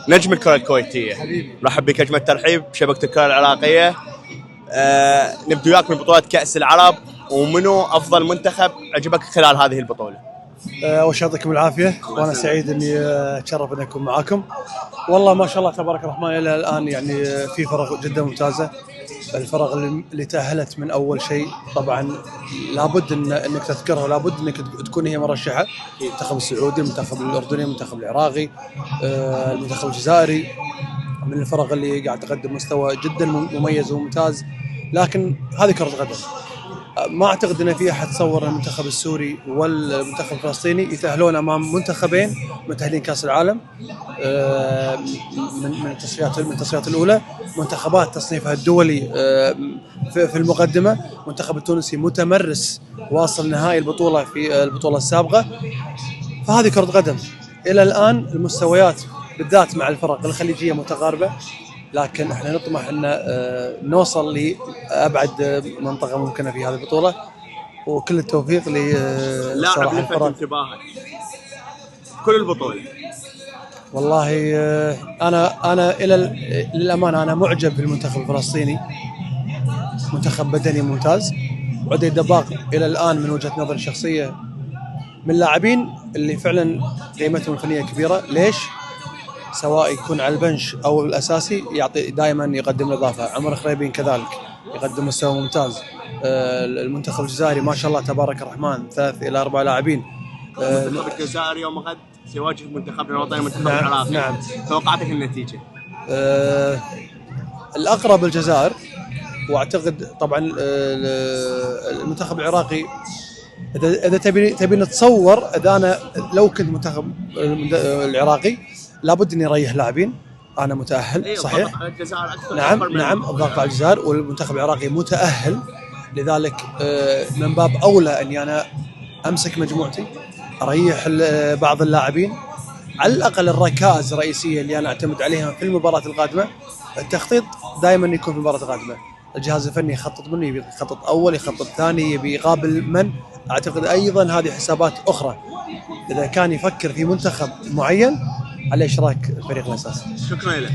نجم الكرة الكويتية. حبيبي نرحب بك أجمل ترحيب بشبكة الكرة العراقية. نبدأ وياك من بطولة كأس العرب، ومنو أفضل منتخب عجبك خلال هذه البطولة؟ أول شيء يعطيكم العافية، وأنا سعيد إني أتشرف إني أكون معاكم. والله ما شاء الله تبارك الرحمن إلى الآن يعني في فرق جدا ممتازة. الفرق اللي تأهلت من أول شيء طبعا لابد إنك تذكرها، ولابد إنك تكون هي مرشحة. المنتخب السعودي، المنتخب الأردني، المنتخب العراقي، المنتخب الجزائري، من الفرق اللي قاعد تقدم مستوى جدا مميز وممتاز. لكن هذه كرة قدم، ما اعتقد ان في احد تصور المنتخب السوري والمنتخب الفلسطيني يتاهلون امام منتخبين متاهلين كاس العالم من التصفيات الاولى، منتخبات تصنيفها الدولي في المقدمه. المنتخب التونسي متمرس واصل نهائي البطوله في البطوله السابقه. فهذه كرة قدم. الى الان المستويات بالذات مع الفرق الخليجيه متقاربه، لكن احنا نطمح ان نوصل لابعد منطقه ممكنه في هذه البطوله، وكل التوفيق لاعب لفت انتباهك كل البطوله؟ والله انا للامانه انا معجب بالمنتخب الفلسطيني، منتخب بدني ممتاز. وعدي الدباغ الى الان من وجهه نظري الشخصيه من اللاعبين اللي فعلا قيمتهم الفنيه كبيره. ليش؟ سواء يكون على البنش او الاساسي يعطي دائما يقدم اضافه. عمر خريبين كذلك يقدم مستوى ممتاز. المنتخب الجزائري ما شاء الله تبارك الرحمن 3 إلى 4 لاعبين. المنتخب الجزائري يوم غد سيواجه منتخبنا الوطني المنتخب العراقي. نعم. توقعاتك النتيجه؟ الاقرب الجزائر، واعتقد طبعا المنتخب العراقي اذا تبي نتصور، اذا انا لو كنت منتخب العراقي لابد اني اريح لاعبين. انا متاهل صحيح، نعم الضغط على الجزائر، والمنتخب العراقي متاهل. لذلك من باب اولى اني انا امسك مجموعتي، اريح بعض اللاعبين، على الاقل الركائز الرئيسيه اللي انا اعتمد عليها في المباراه القادمه. التخطيط دائما يكون في المباراه القادمه. الجهاز الفني يخطط منه، يبي يخطط اول، يخطط ثاني، يبي يقابل من. اعتقد ايضا هذه حسابات اخرى. اذا كان يفكر في منتخب معين على اشراك الفريق الاساسي. شكرا لك.